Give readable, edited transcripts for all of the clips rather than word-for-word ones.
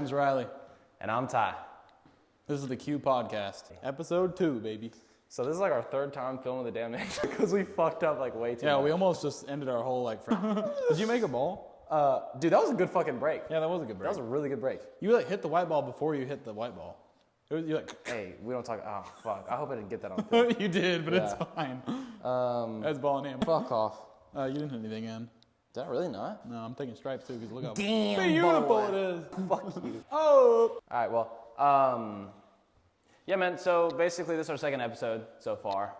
name's Riley. And I'm Ty. This is the Q Podcast, episode 2, baby. So this is like our third time filming the damn intro because we fucked up like way too much. Yeah, we almost just ended our whole like. Did you make a ball? Dude, that was a good fucking break. Yeah, that was a good break. That was a really good break. You like hit the white ball before you hit the white ball. It was, you like. Hey, we don't talk. Oh fuck! I hope I didn't get that on film. You did, but it's fine. That's ball in hand. Fuck off. You didn't hit anything in. Did I really not? No, I'm taking stripes too because look how Damn, beautiful it is. Fuck you. Oh. All right. Well. Yeah, man. So basically, this is our second episode so far.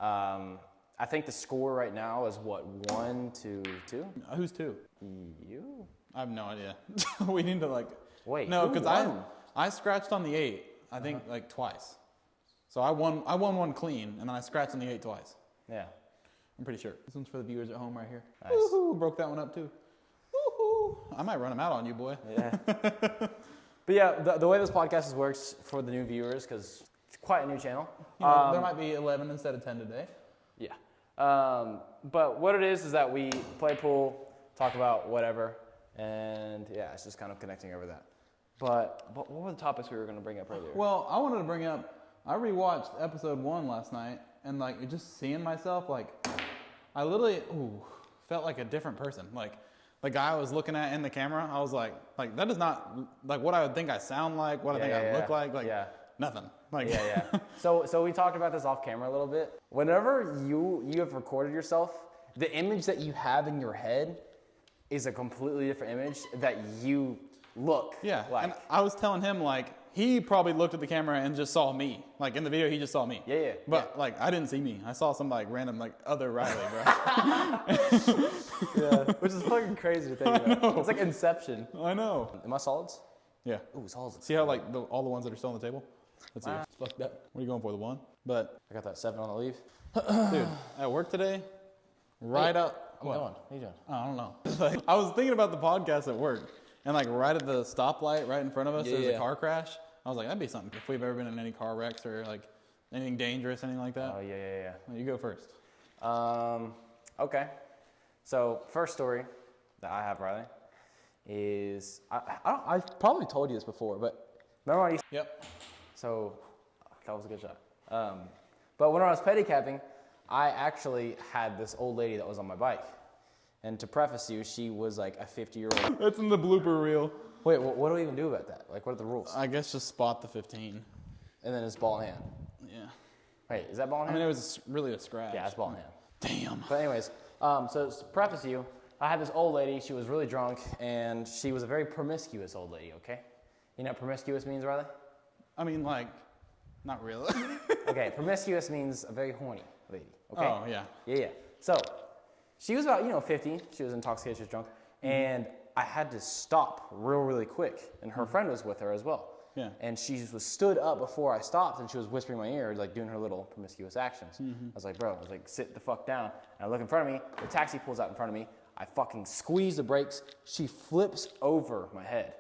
I think the score right now is what, 1-2? Who's 2? You? I have no idea. We need to like. Wait. No, because I scratched on the 8. I think like twice. So I won one clean, and then I scratched on the 8 twice. Yeah. I'm pretty sure. This one's for the viewers at home right here. Nice. Woohoo! Broke that one up too. Woohoo! I might run them out on you, boy. Yeah. But yeah, the way this podcast works for the new viewers, because it's quite a new channel. You know, there might be 11 instead of 10 today. Yeah. But what it is that we play pool, talk about whatever, and yeah, it's just kind of connecting over that. But what were the topics we were going to bring up earlier? Well, I wanted to bring up, I rewatched episode 1 last night, and like just seeing myself, like I literally felt like a different person. Like the guy I was looking at in the camera, I was like that is not like what I would think I sound like, what I think I look like nothing. Like Yeah. So we talked about this off camera a little bit. Whenever you have recorded yourself, the image that you have in your head is a completely different image that you look like. And I was telling him like he probably looked at the camera and just saw me. Like in the video, he just saw me. Yeah. But like I didn't see me. I saw some like random like other Riley, bro. Yeah, which is fucking crazy to think about. It's like Inception. I know. Am I solids? Yeah. Ooh, solids. See how like all the ones that are still on the table? Let's see. It's fucked up. What are you going for, the 1? But I got that 7 on the leave. dude, at work today, up. I'm going. What are you doing? I don't know. Like, I was thinking about the podcast at work, and like right at the stoplight, right in front of us, there's a car crash. I was like, that'd be something if we've ever been in any car wrecks or like anything dangerous, anything like that. Oh yeah. Well, you go first. Okay. So first story that I have, Riley, is I've probably told you this before, but remember when I used. Yep. So that was a good shot. But when I was pedicapping, I actually had this old lady that was on my bike. And to preface you, she was like a 50-year-old. That's in the blooper reel. Wait, what do we even do about that? Like, what are the rules? I guess just spot the 15. And then it's ball in hand. Yeah. Wait, is that ball in hand? I mean, it was really a scratch. Yeah, it's ball in hand. Damn. But anyways, so to preface you, I had this old lady. She was really drunk, and she was a very promiscuous old lady, okay? You know what promiscuous means, Riley? I mean, like, not really. Okay, promiscuous means a very horny lady, okay? Oh, yeah. Yeah. So, she was about, 50. She was intoxicated, she was drunk. And I had to stop really quick. And her friend was with her as well. Yeah. And she was stood up before I stopped, and she was whispering in my ear, like doing her little promiscuous actions. I was like, bro, sit the fuck down. And I look in front of me, the taxi pulls out in front of me. I fucking squeeze the brakes. She flips over my head.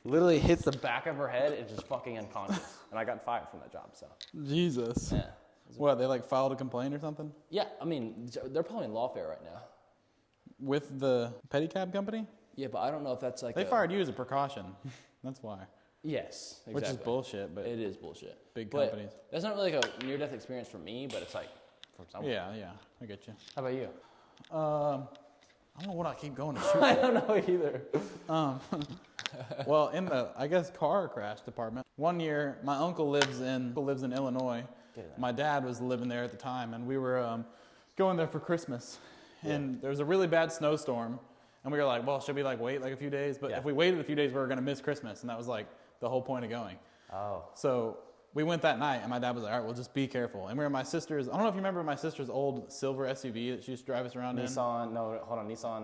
Literally hits the back of her head and just fucking unconscious. And I got fired from that job, so. Jesus. Yeah. What, they like filed a complaint or something? Yeah, I mean, they're probably in lawfare right now. With the pedicab company? Yeah, but I don't know if that's like They fired you as a precaution. That's why. Yes, exactly. Which is bullshit, but it is bullshit. Big companies. That's not really like a near-death experience for me, but it's like for someone. Yeah, I get you. How about you? I don't know what I keep going to shoot. I don't know either. Well, in the, I guess, car crash department, one year, my uncle lives in Illinois. My dad was living there at the time, and we were going there for Christmas. And there was a really bad snowstorm, and we were like, well, should we like wait like a few days? But if we waited a few days, we were going to miss Christmas, and that was like the whole point of going. Oh. So we went that night, and my dad was like, all right, well, just be careful. And we were in my sister's, I don't know if you remember my sister's old silver SUV that she used to drive us around Nissan,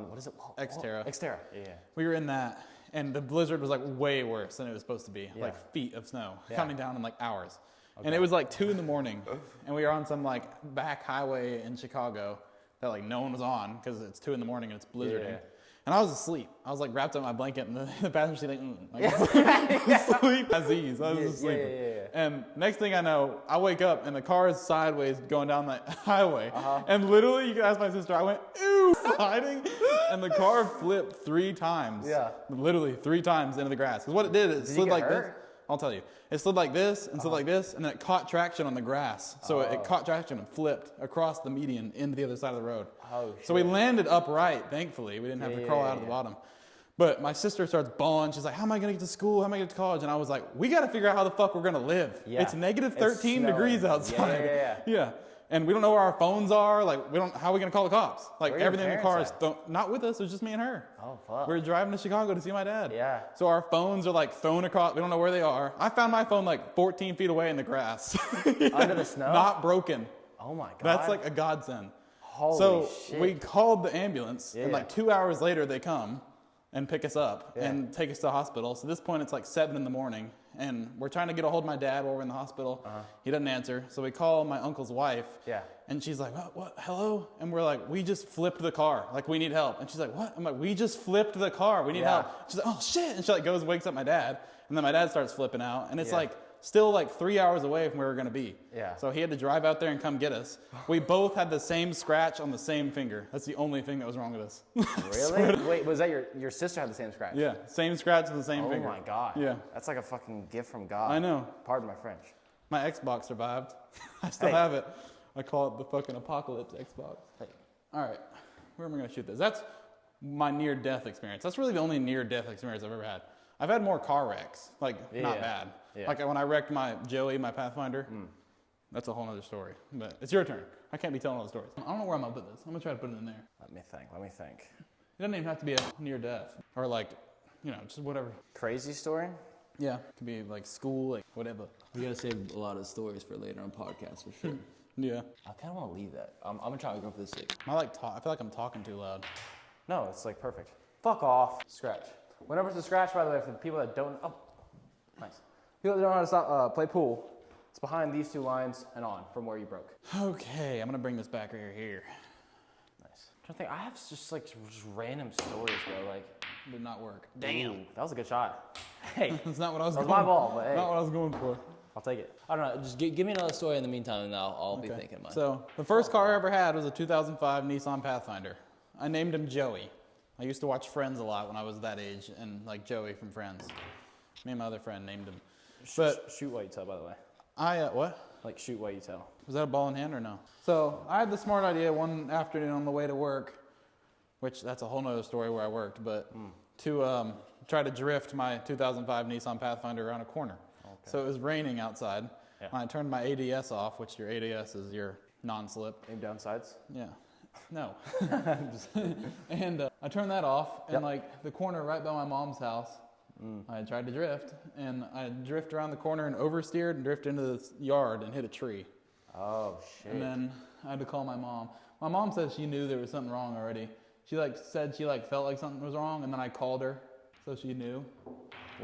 what is it? Xterra. Xterra, yeah. We were in that, and the blizzard was like way worse than it was supposed to be. Like feet of snow coming down in like hours. Okay. And it was like 2 a.m, and we were on some like back highway in Chicago that like no one was on because it's 2 a.m. and it's blizzarding. And And I was asleep. I was like wrapped up in my blanket in the passenger seat, like sleep as ease. I was just sleeping. And next thing I know, I wake up and the car is sideways going down the highway. And literally, you can ask my sister, I went, ew, sliding. And the car flipped 3 times. Yeah. Literally 3 times into the grass. Because what it did, it slid like this. I'll tell you. It slid like this and slid like this, and then it caught traction on the grass. So it caught traction and flipped across the median into the other side of the road. Oh, shit. So we landed upright, thankfully. We didn't have to crawl out of the bottom. But my sister starts bawling. She's like, how am I going to get to school? How am I going to get to college? And I was like, we got to figure out how the fuck we're going to live. Yeah. It's negative 13 degrees outside. Yeah. And we don't know where our phones are. Like, how are we going to call the cops? Like, everything in the car is not with us. It was just me and her. Oh, fuck. We were driving to Chicago to see my dad. Yeah. So our phones are, like, thrown across. We don't know where they are. I found my phone, like, 14 feet away in the grass. Under the snow? Not broken. Oh, my God. That's, like, a godsend. Holy shit. We called the ambulance, and, like, 2 hours later, they come and pick us up and take us to the hospital. So at this point, it's, like, 7 in the morning. And we're trying to get a hold of my dad while we're in the hospital. He doesn't answer. So we call my uncle's wife. Yeah. And she's like, what? Hello? And we're like, we just flipped the car. Like, we need help. And she's like, what? I'm like, we just flipped the car. We need help. She's like, oh, shit. And she, like, goes and wakes up my dad. And then my dad starts flipping out. And it's, like, still, like, 3 hours away from where we're going to be. Yeah. So he had to drive out there and come get us. We both had the same scratch on the same finger. That's the only thing that was wrong with us. Really? Wait, was that your sister had the same scratch? Yeah. Same scratch on the same finger. Oh, my God. Yeah. That's like a fucking gift from God. I know. Pardon my French. My Xbox survived. I still have it. I call it the fucking apocalypse Xbox. Hey. All right. Where am I going to shoot this? That's my near-death experience. That's really the only near-death experience I've ever had. I've had more car wrecks. Like, not bad. Yeah. Like when I wrecked my Joey, my Pathfinder. That's a whole other story. But it's your turn. I can't be telling all the stories. I don't know where I'm going to put this. I'm going to try to put it in there. Let me think. It doesn't even have to be a near-death. Or like, just whatever. Crazy story? Yeah. It could be like school, like whatever. We gotta save a lot of stories for later on podcasts for sure. Yeah. I kind of want to leave that. I'm gonna try to go for this sake. I feel like I'm talking too loud. No, it's like perfect. Fuck off. Scratch. Whenever it's a scratch, by the way, for the people that don't, nice. People that don't know how to play pool, it's behind these 2 lines and on from where you broke. Okay, I'm gonna bring this back right here. Nice. I'm trying to think. I have just random stories, bro. Like, did not work. Damn. Ooh, that was a good shot. Hey. That's not what I was going for. That was my ball, but hey. Not what I was going for. I'll take it. I don't know. Just give me another story in the meantime, and I'll be thinking mine. So the first car I ever had was a 2005 Nissan Pathfinder. I named him Joey. I used to watch Friends a lot when I was that age, and like Joey from Friends. Me and my other friend named him. But shoot while you tell, by the way. What? Like shoot while you tell. Was that a ball in hand or no? So I had the smart idea one afternoon on the way to work, which that's a whole nother story where I worked, but to try to drift my 2005 Nissan Pathfinder around a corner. Okay. So it was raining outside. Yeah. I turned my ADS off, which your ADS is your non-slip. Aim down sides? Yeah. No. And I turned that off, and like the corner right by my mom's house, I tried to drift, and I drifted around the corner and oversteered and drifted into the yard and hit a tree. Oh, shit. And then I had to call my mom. My mom said she knew there was something wrong already. She said she felt like something was wrong, and then I called her, so she knew.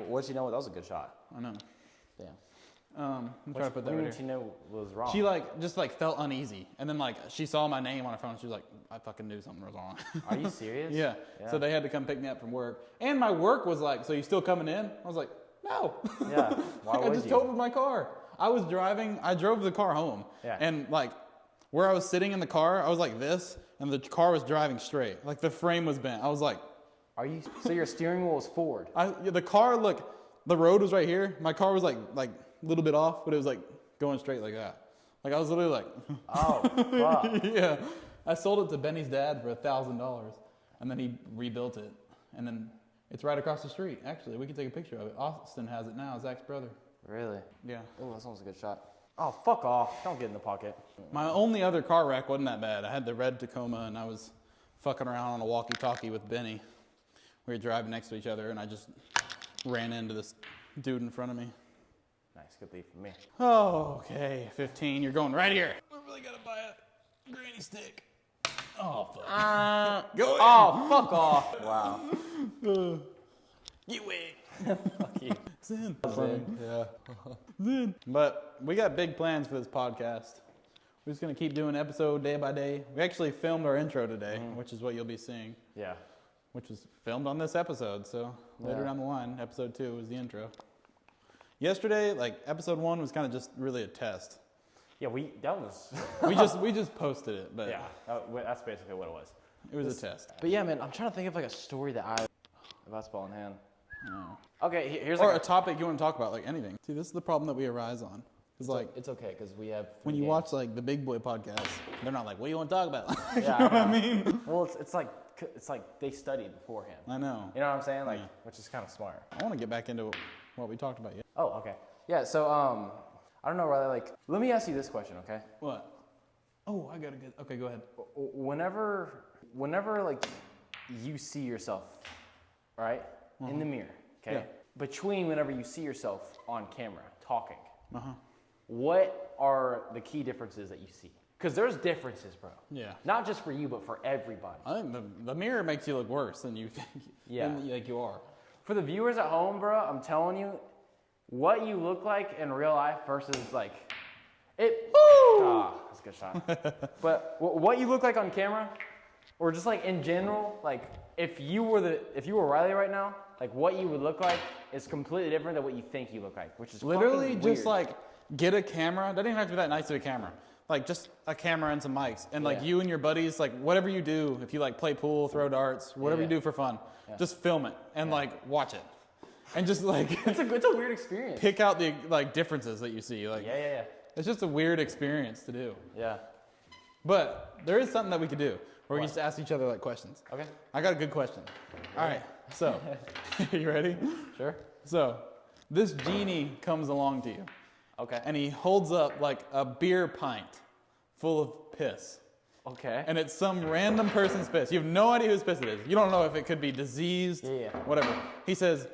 What'd she know? That was a good shot. I know. Damn. I'm trying to put that what do you right mean here. she knew was wrong? She just felt uneasy, and then she saw my name on her phone. And she was like, I fucking knew something was wrong. Are you serious? Yeah. So they had to come pick me up from work, and my work was like, so you still coming in? I was like, no. Yeah. Why would I just totaled my car. I was driving. I drove the car home, and where I was sitting in the car, I was like this, and the car was driving straight. Like the frame was bent. I was like, are you? So your steering wheel was forward? The car, the road was right here. My car was like a little bit off, but it was like going straight like that. Like I was literally like, oh, fuck. Yeah. I sold it to Benny's dad for $1,000, and then he rebuilt it. And then it's right across the street. Actually, we can take a picture of it. Austin has it now, Zach's brother. Really? Yeah. Oh, that sounds a good shot. Oh, fuck off. Don't get in the pocket. My only other car wreck wasn't that bad. I had the red Tacoma, and I was fucking around on a walkie-talkie with Benny. We were driving next to each other, and I just ran into this dude in front of me. Nice, good lead for me. Oh, okay. 15. You're going right here. We really gotta buy a granny stick. Oh, fuck. Go in. Oh, fuck off. Wow. You win. Fuck you. Zen. Yeah. Zen. But we got big plans for this podcast. We're just gonna keep doing episode day by day. We actually filmed our intro today, which is what you'll be seeing. Yeah. which was filmed on this episode. So later down the line, episode 2 was the intro. Yesterday, like episode 1 was kind of just really a test. Yeah, we just posted it, but yeah, that's basically what it was. It was a test. But yeah, man, I'm trying to think of like a story that basketball in hand. No. Okay, here's or like a topic you want to talk about, like anything. See, this is the problem that we arise on. It's like it's okay because we have. When you watch like the Big Boy podcast, they're not like, "What do you want to talk about?" Yeah, you know what I mean? Well, it's like they studied beforehand. I know. You know what I'm saying? Like, which is kind of smart. I want to get back into what we talked about yet. Oh, okay. Yeah. So I don't know, Riley. Like, let me ask you this question, okay? What? Oh, I got a good. Okay, go ahead. Whenever like you see yourself, right, in the mirror, okay, between whenever you see yourself on camera talking, what are the key differences that you see? Because there's differences, bro. Yeah. Not just for you, but for everybody. I think the mirror makes you look worse than you think. Yeah. Than, like you are. For the viewers at home, bro, I'm telling you, what you look like in real life versus like it. Ah, that's a good shot. But what you look like on camera, or just like in general, like if you were Riley right now, like what you would look like is completely different than what you think you look like, which is literally fucking just weird. like get a camera. Doesn't even have to be that nice of a camera. Like just a camera and some mics, and like you and your buddies, like whatever you do, if you like play pool, throw darts, whatever you do for fun, just film it and like watch it, and just like it's a weird experience. Pick out the like differences that you see. Like yeah. It's just a weird experience to do. Yeah. But there is something that we could do where we just ask each other like questions. Okay. I got a good question. All right. So, you ready? Sure. So, this genie comes along to you. Okay. And he holds up like a beer pint full of piss. Okay. And it's some random person's piss. You have no idea whose piss it is. You don't know if it could be diseased, whatever. He says,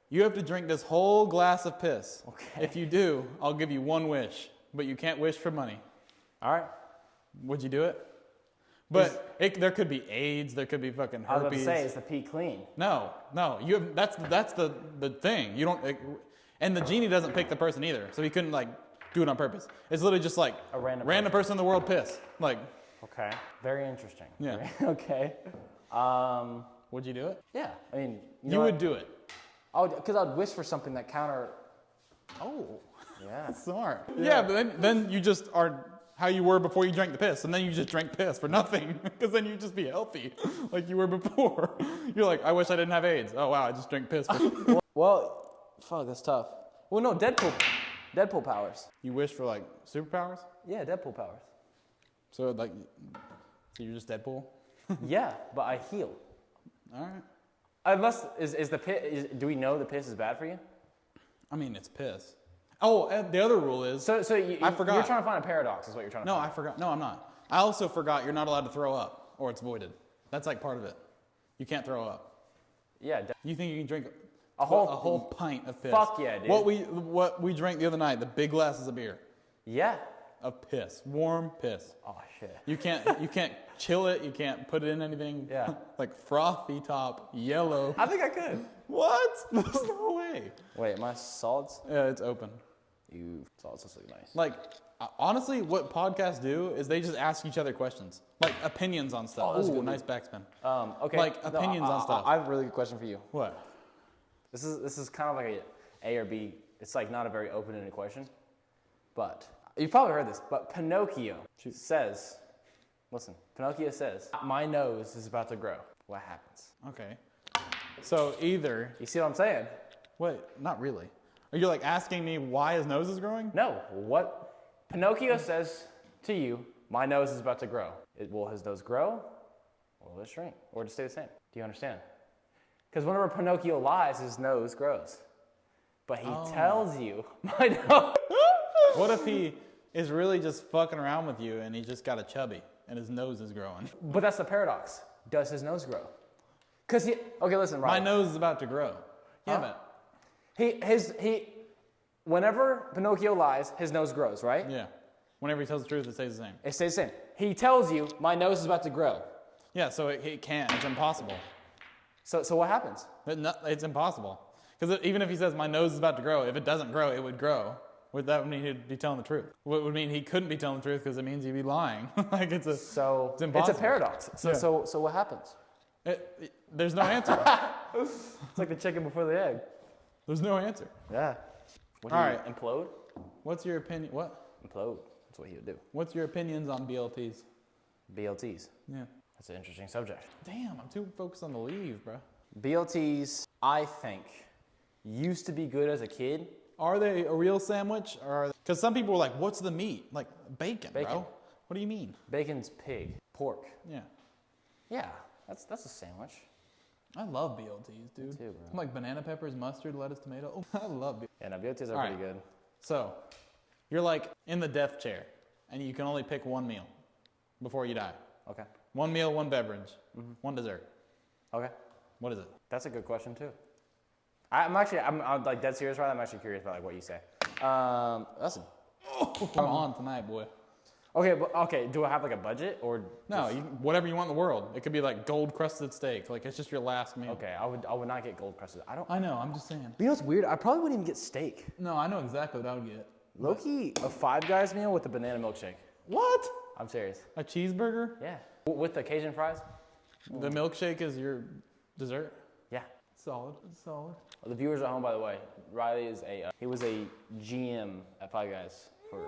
you have to drink this whole glass of piss. Okay. If you do, I'll give you one wish, but you can't wish for money. All right. Would you do it? But there could be AIDS. There could be fucking herpes. I was about to say, is the pee clean? No. You have, that's the thing. You don't, and the genie doesn't pick the person either, so he couldn't like do it on purpose. It's literally just like a random person in the world piss. Like. Okay. Very interesting. Yeah. Okay. Would you do it? Yeah. I mean, you would do it. Oh, because I'd wish for something that counter. Oh. Yeah. That's smart. Yeah, but then you just are how you were before you drank the piss, and then you just drank piss for nothing, because then you'd just be healthy like you were before. You're like, I wish I didn't have AIDS. Oh wow, I just drank piss. Well, fuck, that's tough. Well, no, Deadpool powers. You wish for like superpowers? Yeah, Deadpool powers. So you're just Deadpool? Yeah, but I heal. All right. Unless is the piss? Do we know the piss is bad for you? I mean, it's piss. Oh, and the other rule is... I forgot. You're trying to find a paradox is what you're trying to find. No, I forgot. No, I'm not. I also forgot you're not allowed to throw up, or it's voided. That's like part of it. You can't throw up. Yeah. You think you can drink a whole pint of piss? Fuck yeah, dude. What we drank the other night, the big glasses of beer. Yeah. Of piss. Warm piss. Oh, shit. You can't chill it. You can't put it in anything. Yeah. Like frothy top, yellow. I think I could. What? There's no way. Wait, am I solids? Yeah, it's open. Solids look nice. Like, honestly, what podcasts do is they just ask each other questions. Like, opinions on stuff. Oh, that's good. Nice backspin. Okay. Like, opinions on stuff. I have a really good question for you. What? This is kind of like A or B. It's like not a very open-ended question. But, you've probably heard this, but Pinocchio says, listen, Pinocchio says, my nose is about to grow. What happens? Okay. So either... You see what I'm saying? Wait, not really. Are you like asking me why his nose is growing? No. What Pinocchio says to you, my nose is about to grow. Will his nose grow? Or will it shrink? Or just stay the same? Do you understand? Because whenever Pinocchio lies, his nose grows. But he tells you, my nose... What if he is really just fucking around with you and he just got a chubby and his nose is growing? But that's the paradox. Does his nose grow? Because okay, listen, Ryan. My nose is about to grow. Yeah, but... Whenever Pinocchio lies, his nose grows, right? Yeah. Whenever he tells the truth, it stays the same. It stays the same. He tells you, my nose is about to grow. Yeah, so it can't. It's impossible. So what happens? It's impossible. Because even if he says, my nose is about to grow, if it doesn't grow, it would grow. That would mean he'd be telling the truth. What would mean he couldn't be telling the truth because it means he'd be lying. Like it's impossible. It's a paradox. So what happens? There's no answer. It's like the chicken before the egg. There's no answer. Yeah. All right. Implode? What's your opinion? What? Implode. That's what he would do. What's your opinions on BLTs? BLTs. Yeah. That's an interesting subject. Damn, I'm too focused on the leave, bro. BLTs, I think, used to be good as a kid. Are they a real sandwich? Or because some people were like, "What's the meat?" Like bacon, Bacon. bro. What do you mean? Bacon's pig. Pork. Yeah. Yeah, that's a sandwich. I love BLTs, dude. Me too, bro. I'm like banana peppers, mustard, lettuce, tomato. Oh, I love BLTs. Yeah, no, BLTs are All pretty right. good. So, you're like in the death chair, and you can only pick one meal before you die. Okay. One meal, one beverage, one dessert. Okay. What is it? That's a good question too. I'm like dead serious right now. I'm actually curious about like what you say. Listen. I'm on tonight, boy. Okay, do I have like a budget or No, whatever you want in the world. It could be like gold crusted steak. Like it's just your last meal. Okay, I would not get gold crusted. I know. I'm just saying. You know what's weird? I probably wouldn't even get steak. No, I know exactly what I would get. Low-key, a Five Guys meal with a banana milkshake. What? I'm serious. A cheeseburger? Yeah. With the Cajun fries? The milkshake is your dessert? Yeah. Solid. Solid. Well, the viewers at home, by the way, Riley is he was a GM at Five Guys for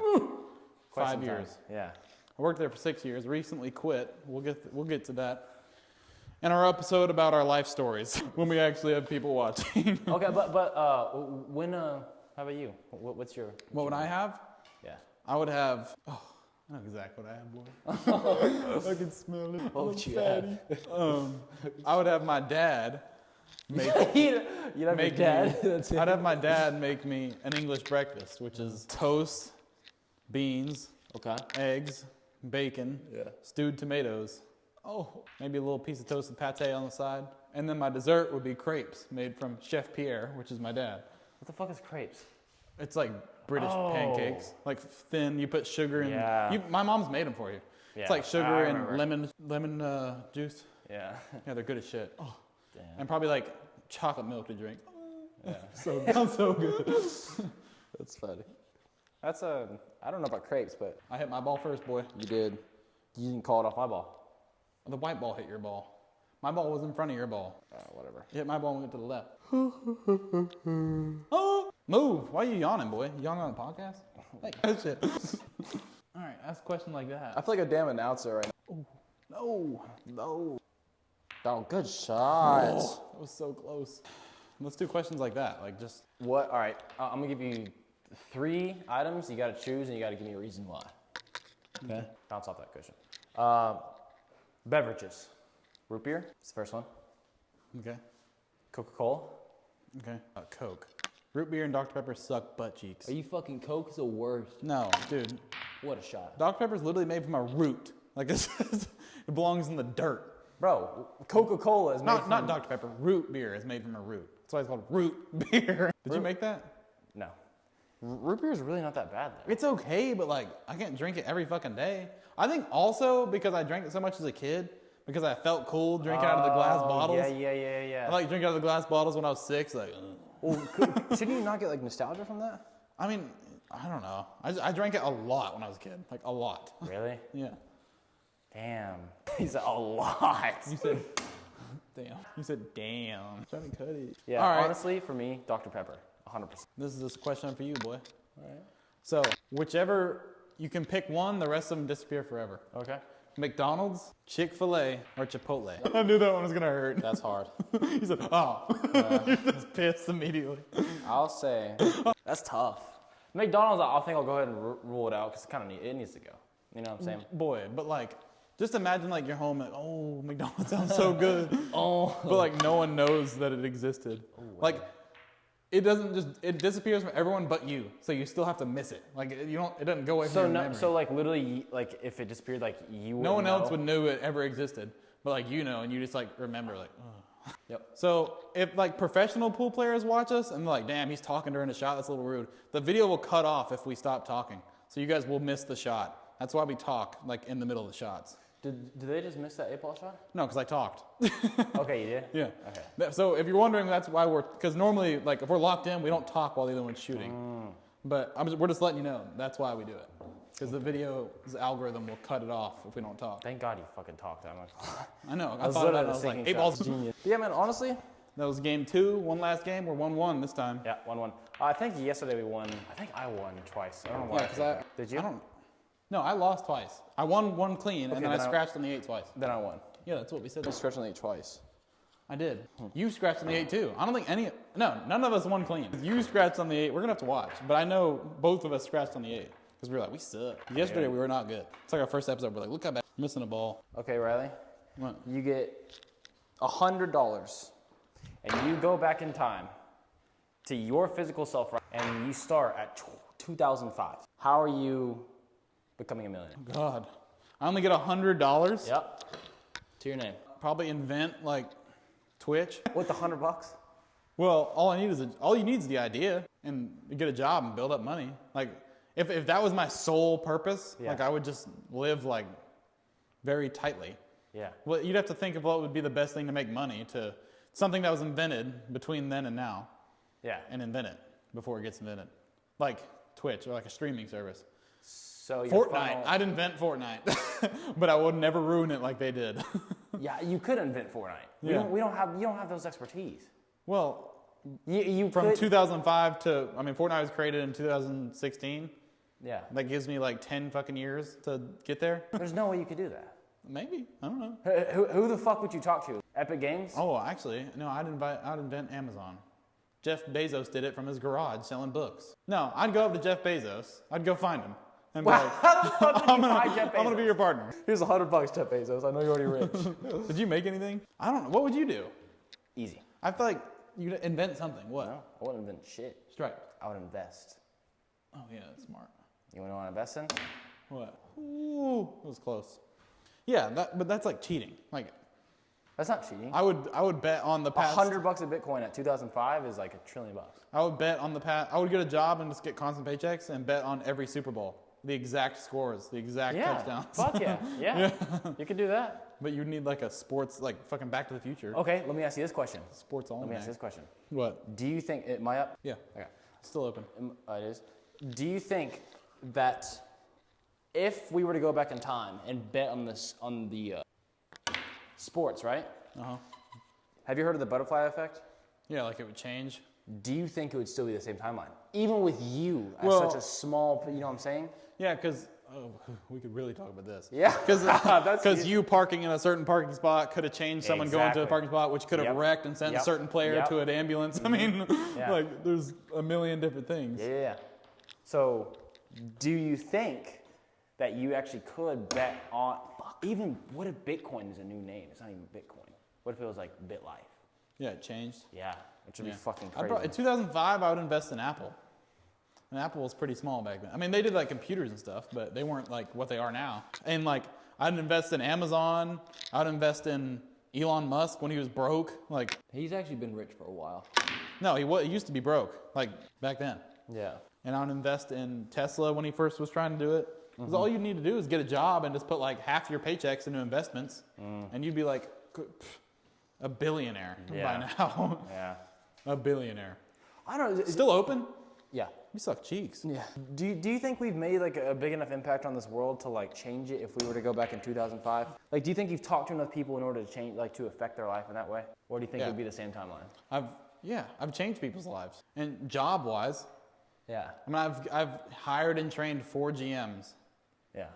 quite 5 some time. years. Yeah. I worked there for 6 years. Recently quit. We'll get to that in our episode about our life stories when we actually have people watching. Okay, but when how about you? What's your? What would I have? Yeah. I would have. Oh, I know exactly what I have, boy. I can smell it. What would you have? I would have my dad make. You'd have make your dad. Me, That's it. I'd have my dad make me an English breakfast, which is toast, beans, Okay. eggs, bacon, stewed tomatoes. Oh, maybe a little piece of toasted pate on the side. And then my dessert would be crepes made from Chef Pierre, which is my dad. What the fuck is crepes? It's like British pancakes, like thin. You put sugar in. Yeah. My mom's made them for you. Yeah, It's like I sugar and remember. lemon juice. Yeah. Yeah, they're good as shit. Oh, Damn. and probably like chocolate milk to drink. Yeah. So sounds so good. That's funny. That's I don't know about crepes, but I hit my ball first, boy. you did. You didn't call it off my ball. The white ball hit your ball. My ball was in front of your ball. Whatever. You hit my ball and went to the left. Oh, move. Why are you yawning, boy? You yawning on the podcast? Hey, that shit. All right, ask a question like that. I feel like a damn announcer right now. No. Oh, good shot. Oh, that was so close. Let's do questions like that. Like just. What? All right. I'm gonna give you 3 items. You gotta choose, and you gotta give me a reason why. Okay. Bounce off that cushion. Beverages. Root beer. That's the first one. Okay. Coca-Cola. Okay. Coke. Root beer and Dr. Pepper suck butt cheeks. Are you fucking Coke's the worst? No, dude. What a shot. Dr. Pepper's literally made from a root. Like it belongs in the dirt. Bro, Coca-Cola is made Not Dr. Pepper. Root beer is made from a root. That's why it's called root beer. Did you make that? No. Root beer is really not that bad, though. It's okay, but like I can't drink it every fucking day. I think also because I drank it so much as a kid, because I felt cool drinking out of the glass bottles. Yeah. I like drinking out of the glass bottles when I was 6. Like, Well, shouldn't you not get like nostalgia from that? I mean, I don't know. I drank it a lot when I was a kid. Like a lot. Really? Yeah. Damn. He said a lot. You said, damn. You said, damn. I'm trying to cut it. Yeah, All right. honestly, for me, Dr. Pepper. 100%. This is a question for you, boy. All right. So, whichever, you can pick one, the rest of them disappear forever. Okay. McDonald's, Chick-fil-A, or Chipotle. I knew that one was gonna hurt. That's hard. He said, oh. You're just pissed immediately. I'll say that's tough. McDonald's, I think I'll go ahead and rule it out because it needs to go. You know what I'm saying? Boy, but like, just imagine like you're home and, oh, McDonald's sounds so good. But like no one knows that it existed. Like, it disappears from everyone but you. So you still have to miss it. Like it doesn't go away from your memory. So like literally, like if it disappeared, like you. No one else would know it ever existed. But like you know, and you just like remember like, oh. Yep. So if like professional pool players watch us and they're like, damn, he's talking during the shot, that's a little rude. The video will cut off if we stop talking. So you guys will miss the shot. That's why we talk like in the middle of the shots. Did they just miss that 8-ball shot? No, because I talked. Okay, you did? Yeah. Okay. So if you're wondering, that's why because normally, like, if we're locked in, we don't talk while the other one's shooting. But we're just letting you know, that's why we do it. because the video's algorithm will cut it off if we don't talk. Thank God you fucking talked. I'm like, I know. I I thought about it. I was thinking like, 8 shot. balls. Genius. Yeah, man. Honestly. That was game 2. One last game. We're 1-1 this time. Yeah, 1-1. I think yesterday we won. I think I won twice. I don't know why. Yeah, because Did you? I don't. No, I lost twice. I won 1 clean, and then I then scratched on the 8 twice. Then I won. Yeah, that's what we said. I scratched on the 8 twice. I did. You scratched on the 8 too. I don't think none of us won clean. You scratched on the 8. We're gonna have to watch, but I know both of us scratched on the 8 because we were like, we suck. Yesterday we were not good. It's like our first episode. We're like, look how bad we're missing a ball. Okay, Riley. What? You get $100, and you go back in time to your physical self, and you start at 2005. How are you becoming a millionaire? God, I only get $100. Yep. To your name. Probably invent like Twitch. With the $100? Well, all you need is the idea and get a job and build up money. Like if that was my sole purpose, like I would just live like very tightly. Yeah. Well, you'd have to think of what would be the best thing to make money to something that was invented between then and now. Yeah. And invent it before it gets invented. Like Twitch or like a streaming service. So your Fortnite. funnel- I'd invent Fortnite, but I would never ruin it like they did. Yeah, you could invent Fortnite. You don't have those expertise. Well, You from could, 2005 to, Fortnite was created in 2016. Yeah. That gives me like 10 fucking years to get there. There's no way you could do that. Maybe. I don't know. Who the fuck would you talk to? Epic Games? Oh, actually, no, I'd invent Amazon. Jeff Bezos did it from his garage selling books. No, I'd go up to Jeff Bezos. I'd go find him. And be like, How the fuck did you find Jeff Bezos? I'm going to be your partner. Here's $100, Jeff Bezos. I know you're already rich. Did you make anything? I don't know. What would you do? Easy. I feel like you'd invent something. What? No, I wouldn't invent shit. Strike. I would invest. Oh, yeah, that's smart. You want to invest in? What? Ooh, it was close. Yeah, but that's like cheating. Like, That's not cheating. I would bet on the past. $100 a Bitcoin at 2005 is like $1 trillion. I would bet on the past. I would get a job and just get constant paychecks and bet on every Super Bowl, the exact scores, the exact touchdowns. Fuck yeah. Yeah. You could do that. But you'd need like a sports, like fucking Back to the Future. Okay, let me ask you this question. Sports Let only. me ask you this question. What? Do you think, am I up? Yeah. Okay. Still open. It is. Do you think that if we were to go back in time and bet on the sports, right? Uh-huh. Have you heard of the butterfly effect? Yeah, like it would change. Do you think it would still be the same timeline? Even with you as Well- such a small, you know what I'm saying? Yeah, because we could really talk about this. Yeah. Because you parking in a certain parking spot could have changed someone going to a Exactly. parking spot, which could have Yep. wrecked and sent a Yep. certain player Yep. to an ambulance. I mean, Yeah. like there's a million different things. Yeah. So, do you think that you actually could bet on, even, what if Bitcoin is a new name? It's not even Bitcoin. What if it was like BitLife? Yeah, it changed. Yeah, it should be Yeah. fucking crazy. In 2005, I would invest in Apple. And Apple was pretty small back then. I mean, they did like computers and stuff, but they weren't like what they are now. And like, I'd invest in Amazon. I'd invest in Elon Musk when he was broke. Like, He's actually been rich for a while. no, he used to be broke, like back then. Yeah. And I'd invest in Tesla when he first was trying to do it. Because all you need to do is get a job and just put like half your paychecks into investments, and you'd be like a billionaire by now. Yeah. A billionaire. I don't know. Still open? Yeah. You suck cheeks. Yeah. Do you think we've made like a big enough impact on this world to like change it if we were to go back in 2005? Like, do you think you've talked to enough people in order to change, like, to affect their life in that way? Or do you think it would be the same timeline? I've changed people's lives. And job-wise, Yeah. I mean, I've hired and trained 4 GMs. Yeah.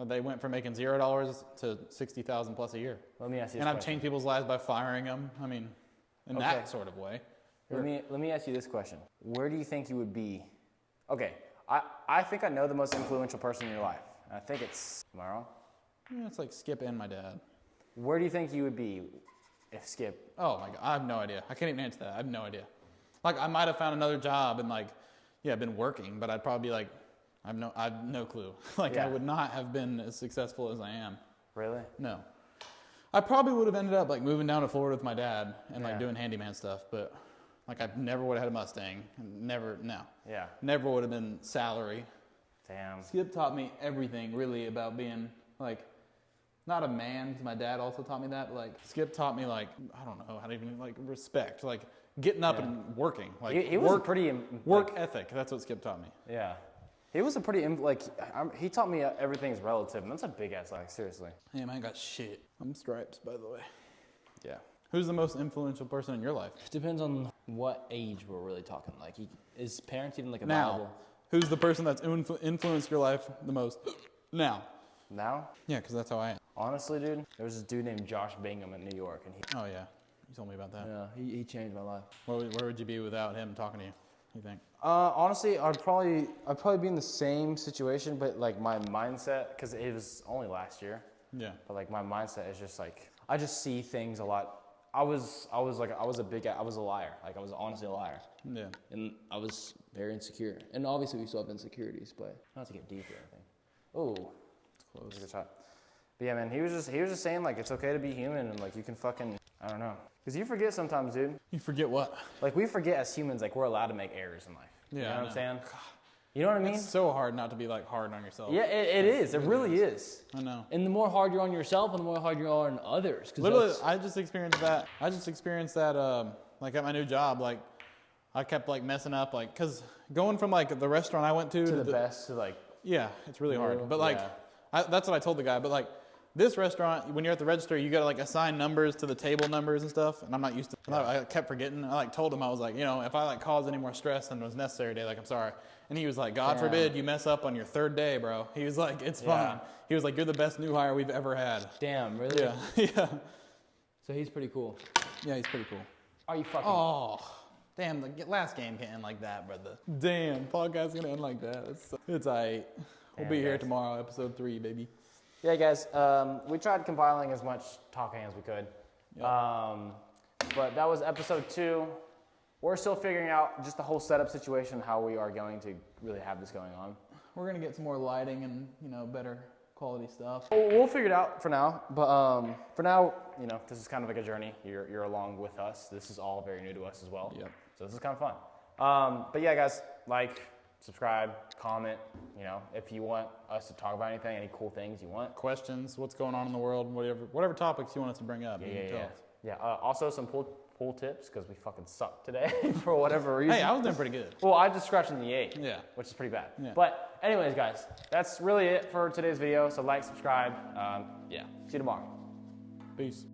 They went from making $0 to $60,000 plus a year. Let me ask you this And I've question. changed people's lives by firing them. I mean, in Okay. that sort of way. Let me ask you this question. Where do you think you would be? Okay, I think I know the most influential person in your life. And I think it's, am I wrong? Yeah, it's like Skip and my dad. Where do you think you would be if Skip? Oh my God, I have no idea. I can't even answer that. I have no idea. Like, I might have found another job and like, yeah, been working, but I'd probably be like, I have no clue. Like, Yeah. I would not have been as successful as I am. Really? No. I probably would have ended up like moving down to Florida with my dad and like Yeah. doing handyman stuff, but like I never would have had a Mustang. Never Yeah. would have been salary. Damn. Skip taught me everything really about being like, not a man, 'cause my dad also taught me that, but like Skip taught me like, I don't know how to even like respect, like getting up and working. Like He was work, pretty work ethic. That's what Skip taught me. Yeah. He was a pretty, he taught me everything's relative, and that's a big ass life, seriously. Hey, man, I got shit. I'm stripes, by the way. Yeah. Who's the most influential person in your life? Depends on what age we're really talking. Like, is parents even like a Now. Bible? Who's the person that's influenced your life the most? Now. Now? Yeah, because that's how I am. Honestly, dude, there was this dude named Josh Bingham in New York, and Oh, yeah. You told me about that. Yeah, he changed my life. Where would you be without him talking to you think? honestly, I'd probably be in the same situation, but like my mindset, because it was only last year, Yeah. but like my mindset is just like, I just see things a lot. I was a liar. Like I was honestly a liar. Yeah. And I was very insecure. And obviously we still have insecurities, but not to get deep or anything. Oh, it's close. Good shot. But yeah, man, he was just saying like it's okay to be human and like you can fucking, I don't know. Because you forget sometimes, dude. You forget what? Like we forget as humans, like we're allowed to make errors in life. Yeah, You know I what know. I'm saying? You know what I mean? It's so hard not to be like hard on yourself. Yeah, it is. It really is. I know. And the more hard you're on yourself, and the more hard you're on others. 'Cause Literally, that's- I just experienced that. Like at my new job, like I kept like messing up, like because going from like the restaurant I went to To the best, to like, yeah, it's really hard. Real, But like, yeah. that's what I told the guy. But like this restaurant, when you're at the register, you gotta like assign numbers to the table numbers and stuff. And I'm not used to. I kept forgetting. I like told him, I was like, you know, if I like caused any more stress than was necessary today, like I'm sorry. And he was like, God Damn. forbid you mess up on your third day, bro. He was like, it's Yeah. fine. He was like, you're the best new hire we've ever had. Damn, really? Yeah, yeah, So he's pretty cool. yeah. He's pretty cool. are you fucking? Oh, damn, the last game can end like that, brother. Damn, podcast's gonna end like that. It's aight. We'll Damn, be here guys. tomorrow, episode 3, baby. Yeah, guys. We tried compiling as much talking as we could. Yep. But that was episode 2. We're still figuring out just the whole setup situation, how we are going to really have this going on. We're gonna get some more lighting and, you know, better quality stuff. We'll figure it out for now. But for now, you know, this is kind of like a journey. You're along with us. This is all very new to us as well. Yep. So this is kind of fun. But yeah, guys, like, subscribe, comment. You know, if you want us to talk about anything, any cool things you want. Questions, what's going on in the world, whatever topics you want us to bring up. you can tell us. Yeah. Also some pool tips because we fucking sucked today for whatever reason. Hey, I was doing pretty good. Well, I just scratched in the 8. Yeah. Which is pretty bad. Yeah. But anyways, guys, that's really it for today's video. So like, subscribe. Yeah. See you tomorrow. Peace.